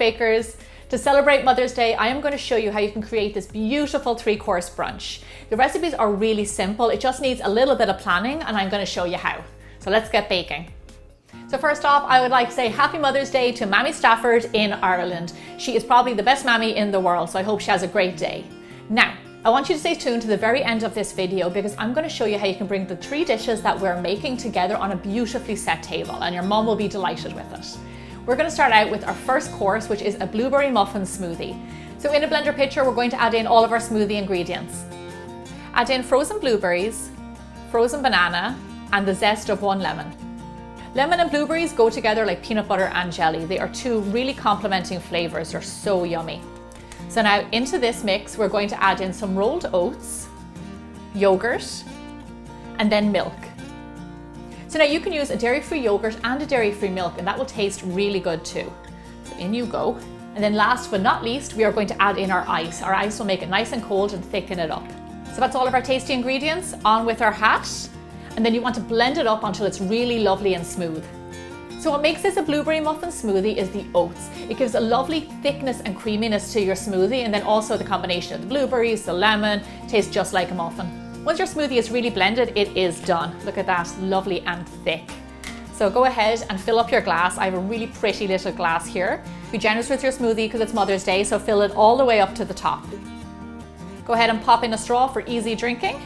bakers. To celebrate Mother's Day, I am going to show you how you can create this beautiful 3-course brunch. The recipes are really simple. It just needs a little bit of planning, and I'm going to show you how. So let's get baking. So first off, I would like to say Happy Mother's Day to Mammy Stafford in Ireland. She is probably the best mammy in the world, so I hope she has a great day. Now, I want you to stay tuned to the very end of this video because I'm going to show you how you can bring the 3 dishes that we're making together on a beautifully set table, and your mom will be delighted with it. We're going to start out with our first course, which is a blueberry muffin smoothie. So in a blender pitcher, we're going to add in all of our smoothie ingredients. Add in frozen blueberries, frozen banana, and the zest of 1 lemon. Lemon and blueberries go together like peanut butter and jelly. They are 2 really complementing flavors. They're so yummy. So now into this mix, we're going to add in some rolled oats, yogurt, and then milk. So now you can use a dairy-free yogurt and a dairy-free milk, and that will taste really good too. So in you go. And then last but not least, we are going to add in our ice. Our ice will make it nice and cold and thicken it up. So that's all of our tasty ingredients. On with our hat. And then you want to blend it up until it's really lovely and smooth. So what makes this a blueberry muffin smoothie is the oats. It gives a lovely thickness and creaminess to your smoothie, and then also the combination of the blueberries, the lemon, tastes just like a muffin. Once your smoothie is really blended, it is done. Look at that, lovely and thick. So go ahead and fill up your glass. I have a really pretty little glass here. Be generous with your smoothie because it's Mother's Day, so fill it all the way up to the top. Go ahead and pop in a straw for easy drinking.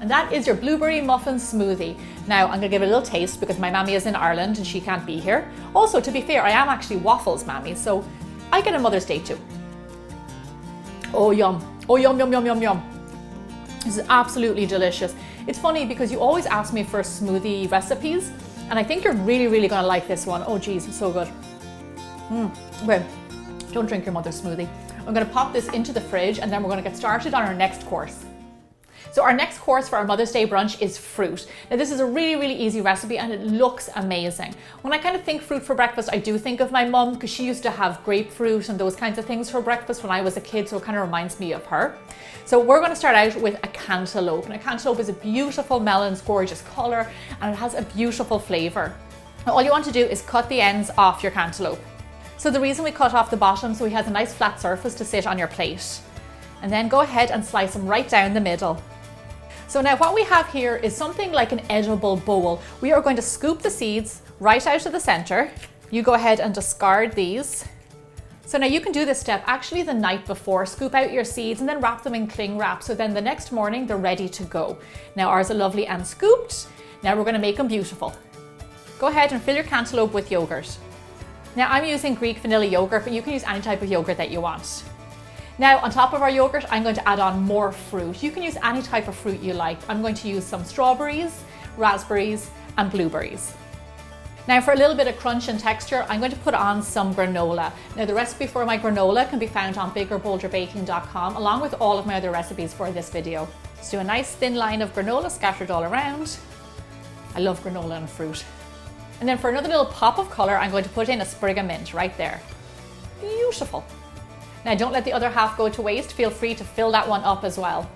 And that is your blueberry muffin smoothie. Now I'm gonna give it a little taste because my mammy is in Ireland and she can't be here. Also, to be fair, I am actually Waffles mammy, so I get a Mother's Day too. Oh yum, oh yum, yum, yum, yum, yum. This is absolutely delicious. It's funny because you always ask me for smoothie recipes, and I think you're really, really gonna like this one. Oh geez, it's so good. Okay, don't drink your mother's smoothie. I'm gonna pop this into the fridge and then we're gonna get started on our next course. So our next course for our Mother's Day brunch is fruit. Now this is a really, really easy recipe and it looks amazing. When I kind of think fruit for breakfast, I do think of my mum because she used to have grapefruit and those kinds of things for breakfast when I was a kid, so it kind of reminds me of her. So we're going to start out with a cantaloupe, and a cantaloupe is a beautiful melon's gorgeous color and it has a beautiful flavor. Now all you want to do is cut the ends off your cantaloupe. So the reason we cut off the bottom so he has a nice flat surface to sit on your plate. And then go ahead and slice them right down the middle. So now what we have here is something like an edible bowl. We are going to scoop the seeds right out of the center. You go ahead and discard these. So now you can do this step actually the night before. Scoop out your seeds and then wrap them in cling wrap. So then the next morning they're ready to go. Now ours are lovely and scooped. Now we're going to make them beautiful. Go ahead and fill your cantaloupe with yogurt. Now I'm using Greek vanilla yogurt, but you can use any type of yogurt that you want. Now on top of our yogurt, I'm going to add on more fruit. You can use any type of fruit you like. I'm going to use some strawberries, raspberries, and blueberries. Now for a little bit of crunch and texture, I'm going to put on some granola. Now the recipe for my granola can be found on biggerbolderbaking.com along with all of my other recipes for this video. Let's do a nice thin line of granola scattered all around. I love granola and fruit. And then for another little pop of color, I'm going to put in a sprig of mint right there. Beautiful. Now don't let the other half go to waste. Feel free to fill that one up as well.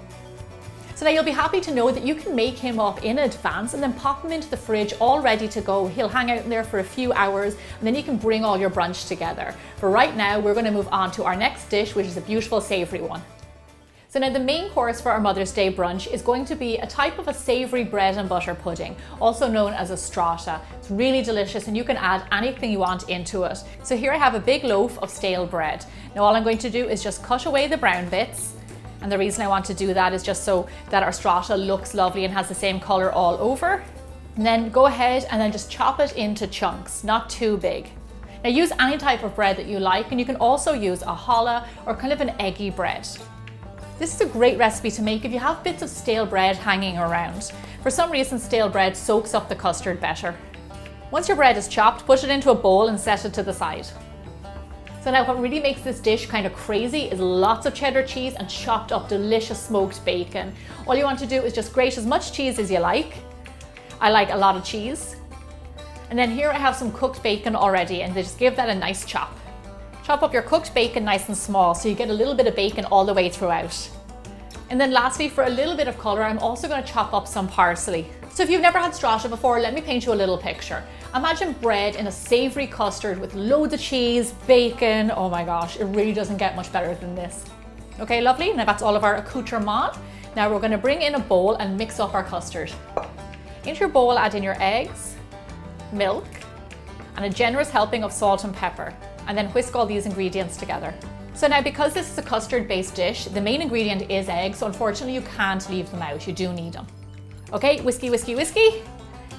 So now you'll be happy to know that you can make him up in advance and then pop him into the fridge all ready to go. He'll hang out in there for a few hours and then you can bring all your brunch together. But right now we're going to move on to our next dish, which is a beautiful savory one. So now the main course for our Mother's Day brunch is going to be a type of a savory bread and butter pudding, also known as a strata. It's really delicious and you can add anything you want into it. So here I have a big loaf of stale bread. Now all I'm going to do is just cut away the brown bits. And the reason I want to do that is just so that our strata looks lovely and has the same color all over. And then go ahead and then just chop it into chunks, not too big. Now use any type of bread that you like, and you can also use a challah or kind of an eggy bread. This is a great recipe to make if you have bits of stale bread hanging around. For some reason, stale bread soaks up the custard better. Once your bread is chopped, put it into a bowl and set it to the side. So now what really makes this dish kind of crazy is lots of cheddar cheese and chopped up delicious smoked bacon. All you want to do is just grate as much cheese as you like. I like a lot of cheese. And then here I have some cooked bacon already, and just give that a nice chop. Chop up your cooked bacon nice and small so you get a little bit of bacon all the way throughout. And then lastly, for a little bit of colour, I'm also going to chop up some parsley. So if you've never had strata before, let me paint you a little picture. Imagine bread in a savory custard with loads of cheese, bacon. Oh my gosh, it really doesn't get much better than this. Okay, lovely. Now that's all of our accoutrement. Now we're going to bring in a bowl and mix up our custard. Into your bowl, add in your eggs, milk, and a generous helping of salt and pepper. And then whisk all these ingredients together. So now, because this is a custard-based dish, the main ingredient is eggs, so unfortunately you can't leave them out, you do need them. Okay, whiskey, whiskey, whiskey.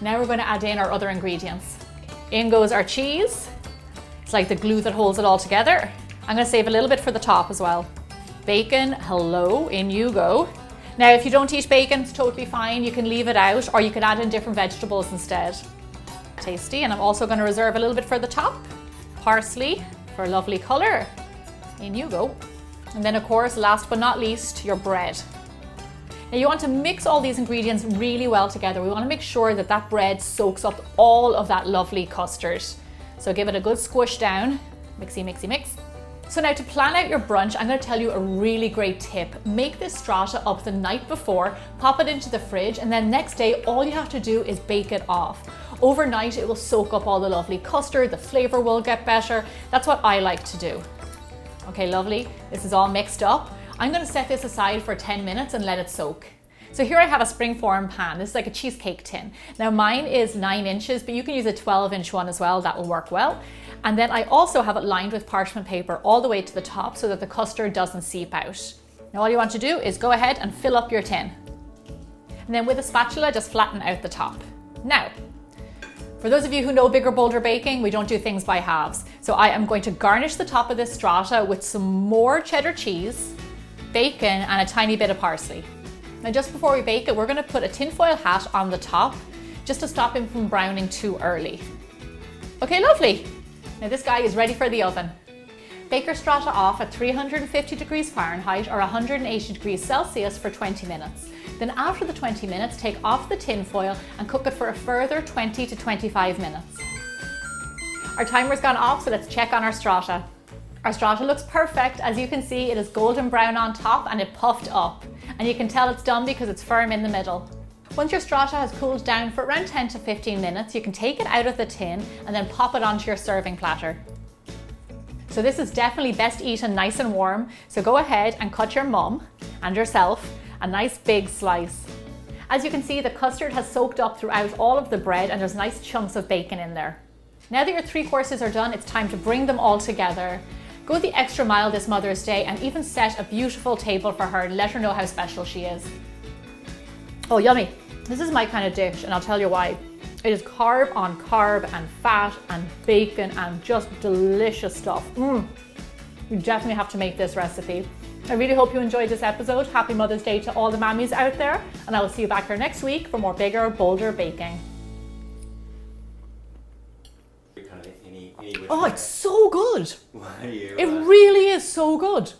Now we're going to add in our other ingredients. In goes our cheese. It's like the glue that holds it all together. I'm going to save a little bit for the top as well. Bacon, hello, in you go. Now if you don't eat bacon, it's totally fine, you can leave it out, or you can add in different vegetables instead. Tasty. And I'm also going to reserve a little bit for the top. Parsley for a lovely colour. In you go. And then of course, last but not least, your bread. Now you want to mix all these ingredients really well together. We want to make sure that that bread soaks up all of that lovely custard. So give it a good squish down. Mixy, mixy, mix. So now to plan out your brunch, I'm going to tell you a really great tip. Make this strata up the night before, pop it into the fridge, and then next day all you have to do is bake it off. Overnight it will soak up all the lovely custard, the flavour will get better. That's what I like to do. Okay, lovely. This is all mixed up. I'm going to set this aside for 10 minutes and let it soak. So here I have a springform pan. This is like a cheesecake tin. Now mine is 9 inches, but you can use a 12-inch one as well. That will work well. And then I also have it lined with parchment paper all the way to the top so that the custard doesn't seep out. Now all you want to do is go ahead and fill up your tin. And then with a spatula, just flatten out the top. Now, for those of you who know bigger, bolder baking, we don't do things by halves. So I am going to garnish the top of this strata with some more cheddar cheese, bacon, and a tiny bit of parsley. Now just before we bake it, we're going to put a tinfoil hat on the top just to stop him from browning too early. Okay, lovely. Now this guy is ready for the oven. Bake your strata off at 350 degrees Fahrenheit or 180 degrees Celsius for 20 minutes. Then after the 20 minutes, take off the tin foil and cook it for a further 20 to 25 minutes. Our timer's gone off, so let's check on our strata. Our strata looks perfect. As you can see, it is golden brown on top and it puffed up. And you can tell it's done because it's firm in the middle. Once your strata has cooled down for around 10 to 15 minutes, you can take it out of the tin and then pop it onto your serving platter. So this is definitely best eaten nice and warm. So go ahead and cut your mum and yourself a nice big slice. As you can see, the custard has soaked up throughout all of the bread and there's nice chunks of bacon in there. Now that your 3 courses are done, it's time to bring them all together. Go the extra mile this Mother's Day and even set a beautiful table for her and let her know how special she is. Oh, yummy. This is my kind of dish and I'll tell you why. It is carb on carb and fat and bacon and just delicious stuff. You definitely have to make this recipe. I really hope you enjoyed this episode. Happy Mother's Day to all the mammies out there, and I will see you back here next week for more bigger, bolder baking. Oh, it's so good. It really is so good.